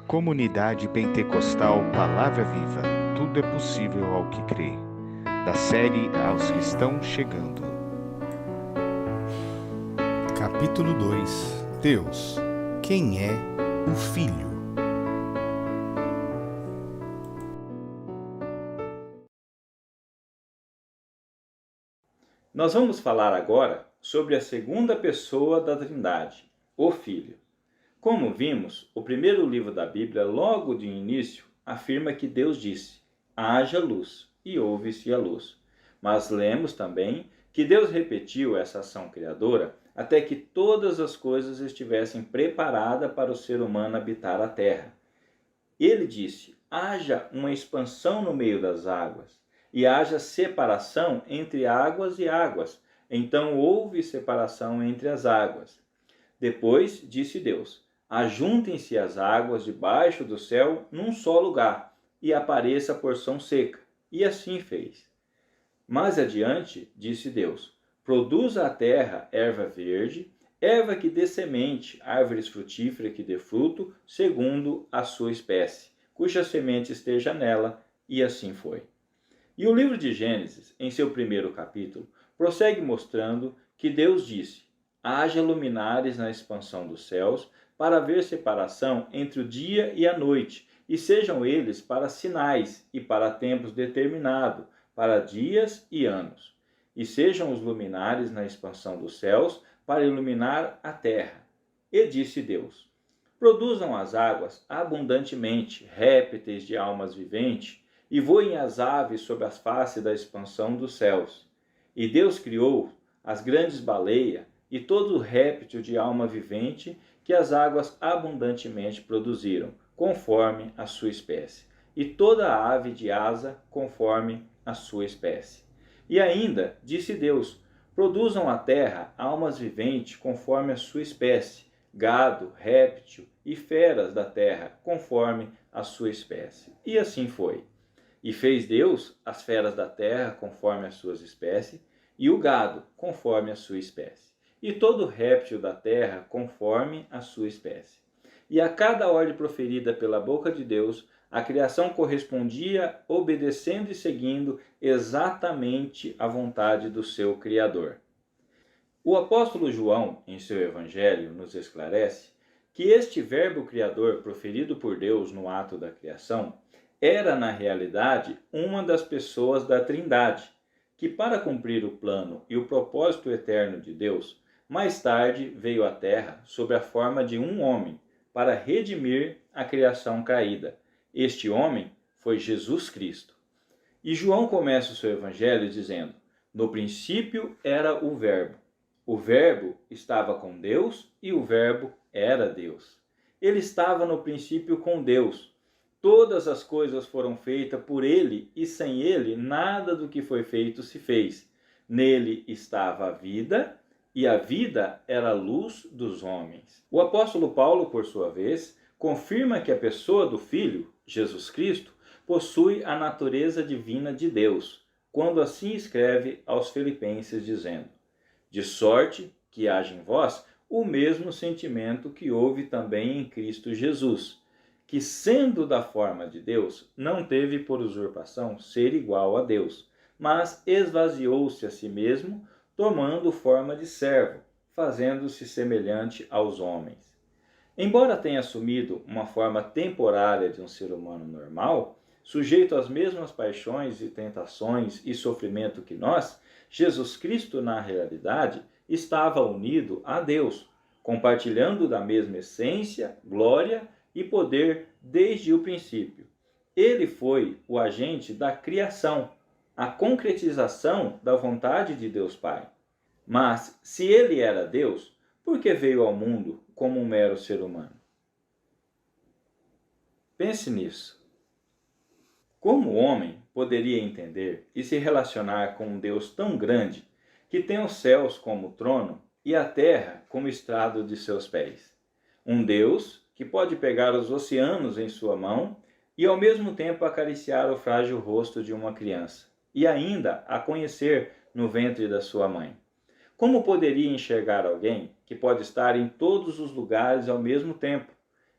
Comunidade Pentecostal Palavra Viva, tudo é possível ao que crê. Da série Aos que estão chegando. Capítulo 2. Deus, quem é o Filho? Nós vamos falar agora sobre a segunda pessoa da Trindade, o Filho. Como vimos, o primeiro livro da Bíblia, logo de início, afirma que Deus disse: haja luz, e houve-se a luz. Mas lemos também que Deus repetiu essa ação criadora até que todas as coisas estivessem preparadas para o ser humano habitar a terra. Ele disse: haja uma expansão no meio das águas, e haja separação entre águas e águas. Então houve separação entre as águas. Depois disse Deus: ajuntem-se as águas debaixo do céu num só lugar, e apareça a porção seca. E assim fez. Mais adiante, disse Deus: produza a terra erva verde, erva que dê semente, árvores frutíferas que dê fruto, segundo a sua espécie, cuja semente esteja nela, e assim foi. E o livro de Gênesis, em seu primeiro capítulo, prossegue mostrando que Deus disse: haja luminares na expansão dos céus, para haver separação entre o dia e a noite, e sejam eles para sinais e para tempos determinados, para dias e anos. E sejam os luminares na expansão dos céus, para iluminar a terra. E disse Deus: produzam as águas abundantemente, répteis de almas viventes, e voem as aves sobre as faces da expansão dos céus. E Deus criou as grandes baleias e todo réptil de alma vivente que as águas abundantemente produziram, conforme a sua espécie, e toda a ave de asa, conforme a sua espécie. E ainda, disse Deus: produzam a terra almas viventes, conforme a sua espécie, gado, réptil e feras da terra, conforme a sua espécie. E assim foi. E fez Deus as feras da terra, conforme as suas espécies, e o gado, conforme a sua espécie, e todo réptil da terra, conforme a sua espécie. E a cada ordem proferida pela boca de Deus, a criação correspondia, obedecendo e seguindo exatamente a vontade do seu Criador. O apóstolo João, em seu Evangelho, nos esclarece que este verbo criador proferido por Deus no ato da criação era, na realidade, uma das pessoas da Trindade, que, para cumprir o plano e o propósito eterno de Deus, mais tarde veio à Terra sob a forma de um homem, para redimir a criação caída. Este homem foi Jesus Cristo. E João começa o seu Evangelho dizendo: no princípio era o Verbo. O Verbo estava com Deus e o Verbo era Deus. Ele estava no princípio com Deus. Todas as coisas foram feitas por ele, e sem ele nada do que foi feito se fez. Nele estava a vida, e a vida era a luz dos homens. O apóstolo Paulo, por sua vez, confirma que a pessoa do Filho, Jesus Cristo, possui a natureza divina de Deus, quando assim escreve aos Filipenses, dizendo: de sorte que haja em vós o mesmo sentimento que houve também em Cristo Jesus, que, sendo da forma de Deus, não teve por usurpação ser igual a Deus, mas esvaziou-se a si mesmo, tomando forma de servo, fazendo-se semelhante aos homens. Embora tenha assumido uma forma temporária de um ser humano normal, sujeito às mesmas paixões e tentações e sofrimento que nós, Jesus Cristo, na realidade, estava unido a Deus, compartilhando da mesma essência, glória e poder desde o princípio. Ele foi o agente da criação, a concretização da vontade de Deus Pai. Mas, se ele era Deus, por que veio ao mundo como um mero ser humano? Pense nisso. Como o homem poderia entender e se relacionar com um Deus tão grande, que tem os céus como trono e a terra como estrado de seus pés? Um Deus que pode pegar os oceanos em sua mão e ao mesmo tempo acariciar o frágil rosto de uma criança, e ainda a conhecer no ventre da sua mãe. Como poderia enxergar alguém que pode estar em todos os lugares ao mesmo tempo,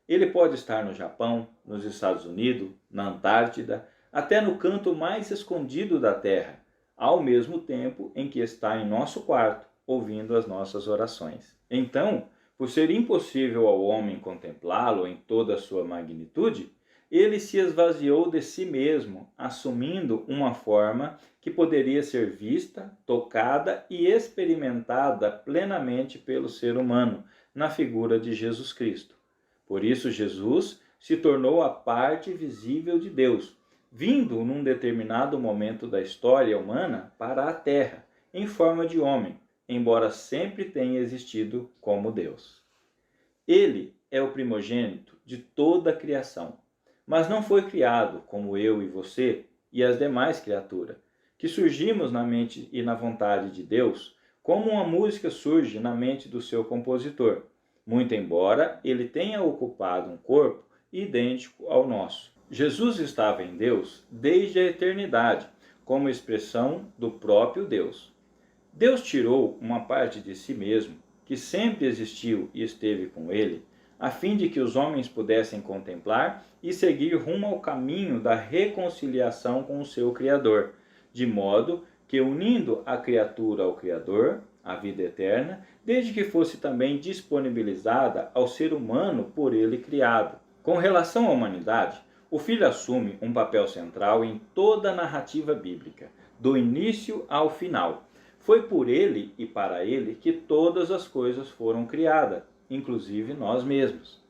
Ele pode estar no Japão, nos Estados Unidos, na Antártida, até no canto mais escondido da Terra, ao mesmo tempo em que está em nosso quarto, ouvindo as nossas orações. Então, por ser impossível ao homem contemplá-lo em toda a sua magnitude, ele se esvaziou de si mesmo, assumindo uma forma que poderia ser vista, tocada e experimentada plenamente pelo ser humano, na figura de Jesus Cristo. Por isso, Jesus se tornou a parte visível de Deus, vindo num determinado momento da história humana para a Terra, em forma de homem, embora sempre tenha existido como Deus. Ele é o primogênito de toda a criação, mas não foi criado como eu e você e as demais criaturas, que surgimos na mente e na vontade de Deus, como uma música surge na mente do seu compositor, muito embora ele tenha ocupado um corpo idêntico ao nosso. Jesus estava em Deus desde a eternidade, como expressão do próprio Deus. Deus tirou uma parte de si mesmo, que sempre existiu e esteve com ele, a fim de que os homens pudessem contemplar e seguir rumo ao caminho da reconciliação com o seu Criador, de modo que, unindo a criatura ao Criador, a vida eterna, desde que fosse também disponibilizada ao ser humano por ele criado. Com relação à humanidade, o Filho assume um papel central em toda a narrativa bíblica, do início ao final. Foi por ele e para ele que todas as coisas foram criadas, inclusive nós mesmos.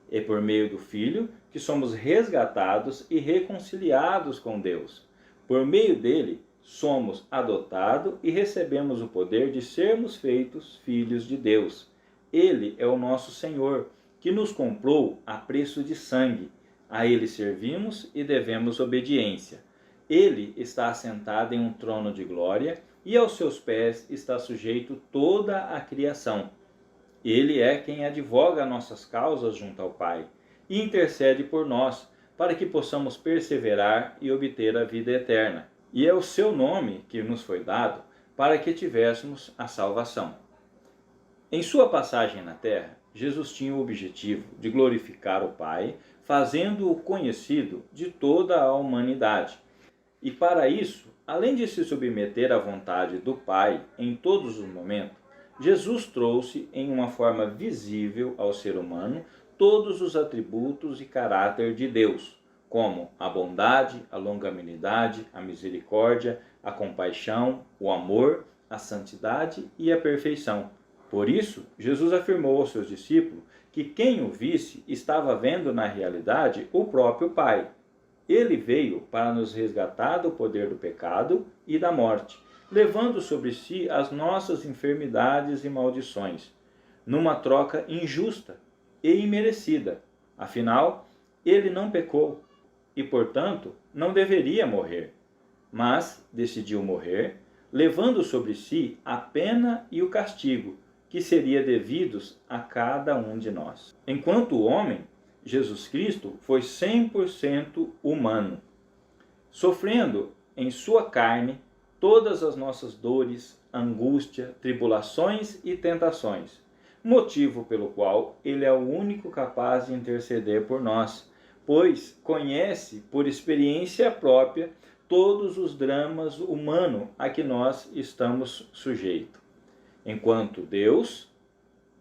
É por meio do Filho que somos resgatados e reconciliados com Deus. Por meio dele, somos adotados e recebemos o poder de sermos feitos filhos de Deus. Ele é o nosso Senhor, que nos comprou a preço de sangue. A ele servimos e devemos obediência. Ele está assentado em um trono de glória e aos seus pés está sujeito toda a criação. Ele é quem advoga nossas causas junto ao Pai e intercede por nós, para que possamos perseverar e obter a vida eterna. E é o seu nome que nos foi dado para que tivéssemos a salvação. Em sua passagem na terra, Jesus tinha o objetivo de glorificar o Pai, fazendo-o conhecido de toda a humanidade. E para isso, além de se submeter à vontade do Pai em todos os momentos, Jesus trouxe em uma forma visível ao ser humano todos os atributos e caráter de Deus, como a bondade, a longanimidade, a misericórdia, a compaixão, o amor, a santidade e a perfeição. Por isso, Jesus afirmou aos seus discípulos que quem o visse estava vendo na realidade o próprio Pai. Ele veio para nos resgatar do poder do pecado e da morte, levando sobre si as nossas enfermidades e maldições, numa troca injusta e imerecida. Afinal, ele não pecou e, portanto, não deveria morrer, mas decidiu morrer, levando sobre si a pena e o castigo que seria devidos a cada um de nós. Enquanto homem, Jesus Cristo foi 100% humano, sofrendo em sua carne todas as nossas dores, angústia, tribulações e tentações, motivo pelo qual ele é o único capaz de interceder por nós, pois conhece por experiência própria todos os dramas humanos a que nós estamos sujeitos. Enquanto Deus,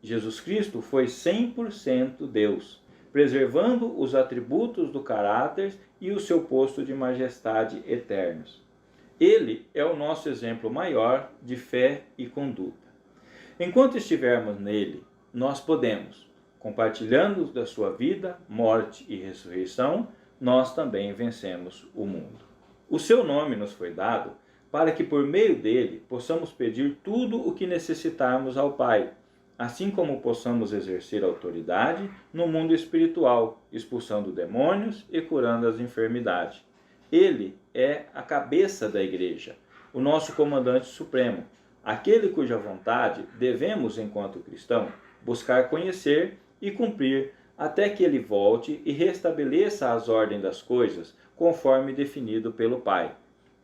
Jesus Cristo foi 100% Deus, preservando os atributos do caráter e o seu posto de majestade eternos. Ele é o nosso exemplo maior de fé e conduta. Enquanto estivermos nele, nós podemos, compartilhando da sua vida, morte e ressurreição, nós também vencemos o mundo. O seu nome nos foi dado para que por meio dele possamos pedir tudo o que necessitarmos ao Pai, assim como possamos exercer autoridade no mundo espiritual, expulsando demônios e curando as enfermidades. Ele é a cabeça da igreja, o nosso comandante supremo, aquele cuja vontade devemos, enquanto cristão, buscar conhecer e cumprir até que ele volte e restabeleça as ordens das coisas conforme definido pelo Pai.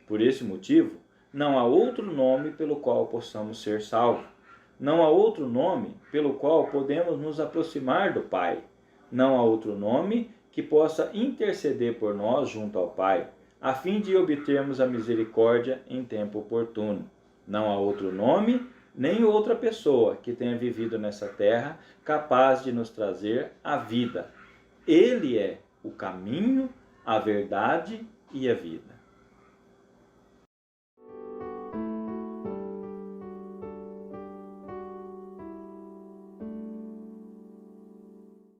Por esse motivo, não há outro nome pelo qual possamos ser salvos. Não há outro nome pelo qual podemos nos aproximar do Pai. Não há outro nome que possa interceder por nós junto ao Pai, a fim de obtermos a misericórdia em tempo oportuno. Não há outro nome, nem outra pessoa que tenha vivido nessa terra capaz de nos trazer a vida. Ele é o caminho, a verdade e a vida.